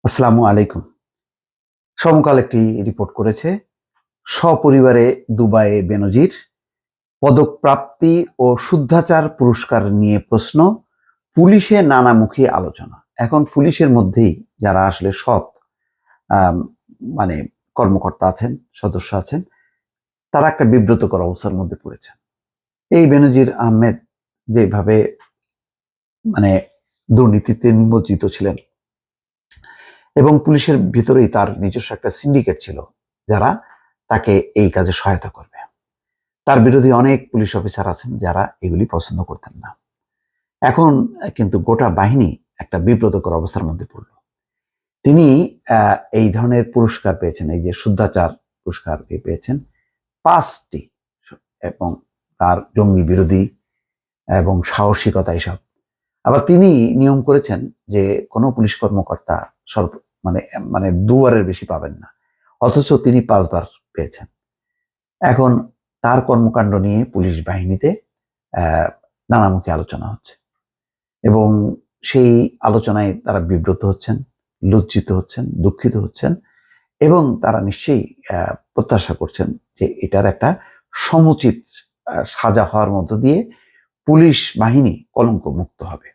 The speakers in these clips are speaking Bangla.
আসসালামু আলাইকুম। সমকাল একটি রিপোর্ট করেছে সপরিবারে দুবাইয়ে বেনজির, পদক প্রাপ্তি ও শুদ্ধাচার পুরস্কার নিয়ে প্রশ্ন, পুলিশে নানামুখী আলোচনা। এখন পুলিশের মধ্যেই যারা আসলে সৎ আম, মানে কর্মকর্তা আছেন, সদস্য আছেন, তারা একটা বিব্রতকর অবস্থার মধ্যে পড়েছেন। এই বেনজির আহমেদ যেভাবে মানে দুর্নীতিতে নিমজ্জিত ছিলেন এবং পুলিশের ভিতরেই তার নিজস্ব একটা সিন্ডিকেট ছিল যারা তাকে এই কাজে সহায়তা করবে। তার বিরোধী অনেক পুলিশ অফিসার আছেন যারা এগুলি পছন্দ করতেন না। এখন কিন্তু গোটা বাহিনী একটা বিব্রতকর অবস্থার মধ্যে পড়ল। তিনি এই ধরনের পুরস্কার পেয়েছেন, এই যে শুদ্ধাচার পুরস্কার পেয়েছেন 5টি, এবং তার জঙ্গি বিরোধী এবং সাহসিকতা এসব। আবার তিনি নিয়ম করেছেন যে কোনো পুলিশ কর্মকর্তা সর্ব মানে মানে 2বারের বেশি পাবেন না, অথচ তিনি 5বার পেয়েছেন। এখন তার কর্মকাণ্ড নিয়ে পুলিশ বাহিনীতে নানামুখী আলোচনা হচ্ছে এবং সেই আলোচনায় তারা বিব্রত হচ্ছেন, লজ্জিত হচ্ছেন, দুঃখিত হচ্ছেন এবং তারা নিশ্চয়ই প্রত্যাশা করছেন যে এটার একটা সমুচিত সাজা হওয়ার মধ্য দিয়ে পুলিশ বাহিনী কলঙ্ক মুক্ত হবে।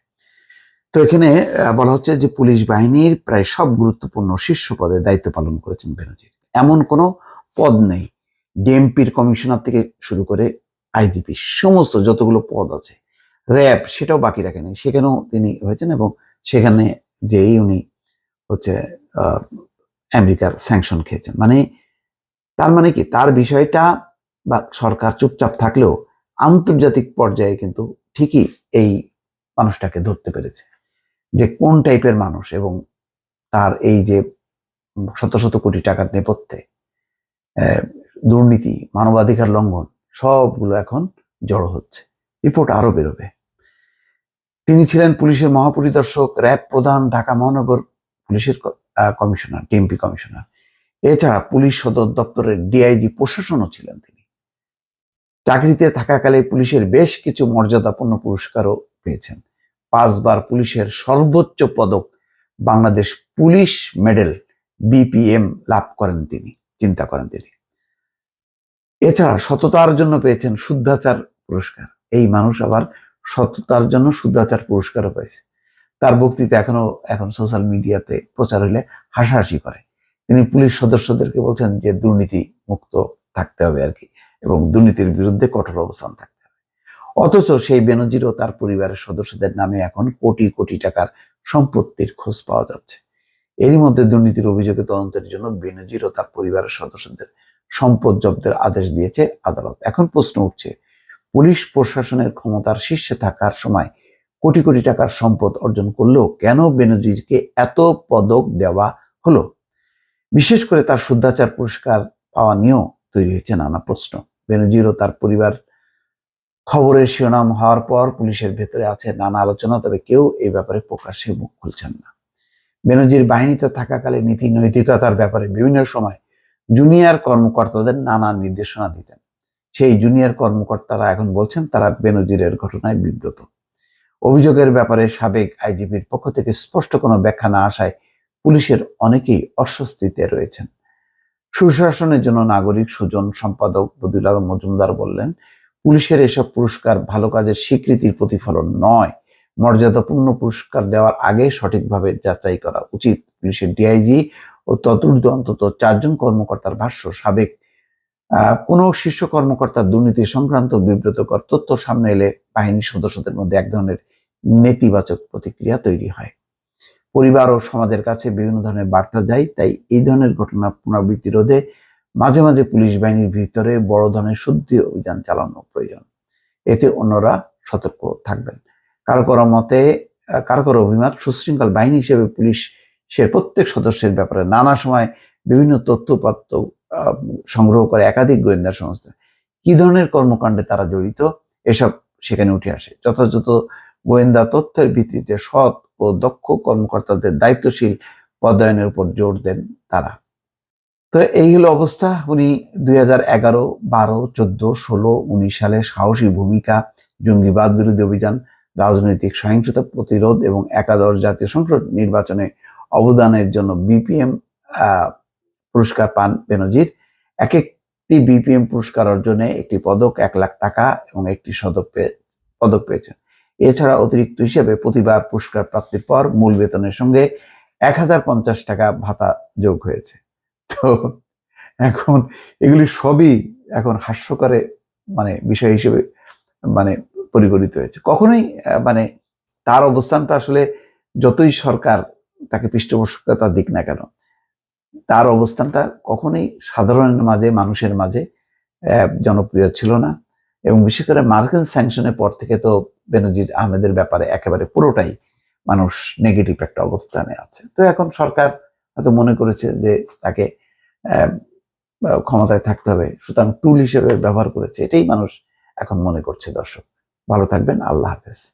তো এখানে বলা হচ্ছে যে পুলিশ বাহিনীর প্রায় সব গুরুত্বপূর্ণ শীর্ষ পদে দায়িত্ব পালন করেছেন বেনজির। এমন কোনো পদ নেই, ডিএমপির কমিশনার থেকে শুরু করে আইজিপি সমস্ত যতগুলো পদ আছে, র্যাব সেটাও বাকি রাখেনি, সেখানেও তিনি হয়েছেন এবং সেখানে যেই উনি হচ্ছে আমেরিকার স্যাংশন খেয়েছেন। তার মানে কি, তার বিষয়টা বা সরকার চুপচাপ থাকলেও আন্তর্জাতিক পর্যায়ে কিন্তু ঠিকই এই মানুষটাকে ধরতে পেরেছে যে কোন টাইপের মানুষ, এবং তার এই যে শত শত কোটি টাকার নেপথ্যে দুর্নীতি, মানবাধিকার লঙ্ঘন সবগুলো এখন জড়ো হচ্ছে। রিপোর্ট আরো বেরোবে। তিনি ছিলেন পুলিশের মহাপরিদর্শক, র্যাব প্রধান, ঢাকা মহানগর পুলিশের কমিশনার, ডিএমপি কমিশনার। এছাড়া পুলিশ সদর দপ্তরের ডিআইজি প্রশাসনও ছিলেন তিনি। চাকরিতে থাকাকালে পুলিশের বেশ কিছু মর্যাদাপূর্ণ পুরস্কারও পেয়েছেন। 5বার পুলিশের সর্বোচ্চ পদক বাংলাদেশ পুলিশ মেডেল বিপিএম লাভ করেন তিনি। চিন্তা করেন তিনি। এছাড়া সততার জন্য পেয়েছেন শুদ্ধাচার পুরস্কার। এই মানুষ আবার সততার জন্য শুদ্ধাচার পুরস্কারও পেয়েছে। তার বক্তৃতা এখন সোশ্যাল মিডিয়াতে প্রচার হইলে হাসাহাসি করে। তিনি পুলিশ সদস্যদেরকে বলছেন যে দুর্নীতি মুক্ত থাকতে হবে আর কি, এবং দুর্নীতির বিরুদ্ধে কঠোর অবস্থান থাকতে হবে। অথচ সেই বেনজির ও তার পরিবারের সদস্যদের নামে এখন কোটি কোটি টাকার সম্পত্তির খোঁজ পাওয়া যাচ্ছে। এরই মধ্যে দুর্নীতির অভিযোগে তদন্তের জন্য বেনজির ও তার পরিবারের সদস্যদের সম্পদ জব্দের আদেশ দিয়েছে আদালত। এখন প্রশ্ন উঠছে, পুলিশ প্রশাসনের ক্ষমতার শীর্ষে থাকার সময় কোটি কোটি টাকার সম্পদ অর্জন করলেও কেন বেনজিরকে এত পদক দেওয়া হলো? বিশেষ করে তার শুদ্ধাচার পুরস্কার পাওয়া নিয়েও তৈরি হয়েছে নানা প্রশ্ন। বেনজির ও তার পরিবার খবরের শিরোনাম হওয়ার পর পুলিশের ভেতরে আছে নানা আলোচনা, তবে কেউ এই ব্যাপারে প্রকাশ্যে মুখ খুলছেন না। বেনজির বাহিনীতে থাকাকালে নীতি নৈতিকতার ব্যাপারে বিভিন্ন সময় জুনিয়র কর্মকর্তাদের নানা নির্দেশনা দিতেন। সেই জুনিয়র কর্মকর্তারা এখন বলছেন তারা বেনজিরের ঘটনায় বিব্রত। অভিযোগের ব্যাপারে সাবেক আইজিপির পক্ষ থেকে স্পষ্ট কোনো ব্যাখ্যা না আসায় পুলিশের অনেকেই অস্বস্তিতে রয়েছেন। সুশাসনের জন্য নাগরিক সুজন সম্পাদক বদিউল আলম মজুমদার বললেন, পুলিশের এসব পুরস্কার ভালো কাজের স্বীকৃতির প্রতিফলন নয়। মর্যাদাপূর্ণ পুরস্কার দেওয়ার আগে সঠিকভাবে যাচাই করা উচিত। পুলিশের ডিআইজি ও তদূর্ধ্ব অন্তত 4জন কর্মকর্তার ভাষ্য, সাবেক কোনো শীর্ষ কর্মকর্তার দুর্নীতি সংক্রান্ত বিব্রতকর তথ্য সামনে এলে বাহিনীর সদস্যদের মধ্যে এক ধরনের নেতিবাচক প্রতিক্রিয়া তৈরি হয়। পরিবার ও সমাজের কাছে বিভিন্ন ধরনের বার্তা যায়। তাই এই ধরনের ঘটনা পুনরাবৃত্তি রোধে মাঝে মাঝে পুলিশ বাহিনীর ভিতরে বড় ধরনের শুদ্ধি অভিযান চালানো প্রয়োজন। এতে অন্যরা সতর্ক থাকবেন। কারো কারো অভিমত, সুশৃঙ্খল বাহিনী হিসেবে পুলিশের প্রত্যেক সদস্যের ব্যাপারে নানা সময় বিভিন্ন তথ্যপত্র সংগ্রহ করে একাধিক গোয়েন্দা সংস্থা। কি ধরনের কর্মকাণ্ডে তারা জড়িত এসব সেখানে উঠে আসে। যথাযথ গোয়েন্দা তথ্যের ভিত্তিতে সৎ ও দক্ষ কর্মকর্তাদের দায়িত্বশীল পদায়নের উপর জোর দেন তারা। তো এই হলো অবস্থা। উনি 2011, 12, 14, 16, 19 সালে সাহসী ভূমিকা, জঙ্গিবাদ বিরোধী অভিযান, রাজনৈতিক সহিংসতা প্রতিরোধ এবং একাদশ জাতীয় সংসদ নির্বাচনে অবদানের জন্য বিপিএম পুরস্কার পান বেনজির। এক একটি বিপিএম পুরস্কার অর্জনে একটি পদক, 1 লাখ টাকা এবং একটি পদক পেয়েছেন। এছাড়া অতিরিক্ত হিসেবে প্রতিবার পুরস্কার প্রাপ্তির পর মূল বেতনের সঙ্গে 1050 টাকা ভাতা যোগ হয়েছে। তো এখন এগুলি সবই এখন হাস্যকরে বিষয় হিসেবে পরিগণিত হয়েছে। কখনোই তার অবস্থানটা আসলে যতই সরকার তাকে পৃষ্ঠপোষকতা দিক না কেন, তার অবস্থানটা কখনোই সাধারণের মাঝে, মানুষের মাঝে জনপ্রিয় ছিল না। এবং বিশেষ করে মার্কিন স্যাংশনের পর থেকে তো বেনজির আহমেদের ব্যাপারে একেবারে পুরোটাই মানুষ নেগেটিভ একটা অবস্থানে আছে। তো এখন সরকার হয়তো মনে করেছে যে তাকে ক্ষমতায় থাকতে হবে, সুতরাং টুল হিসেবে ব্যবহার করেছে, এটাই মানুষ এখন মনে করছে। দর্শক ভালো থাকবেন, আল্লাহ হাফেজ।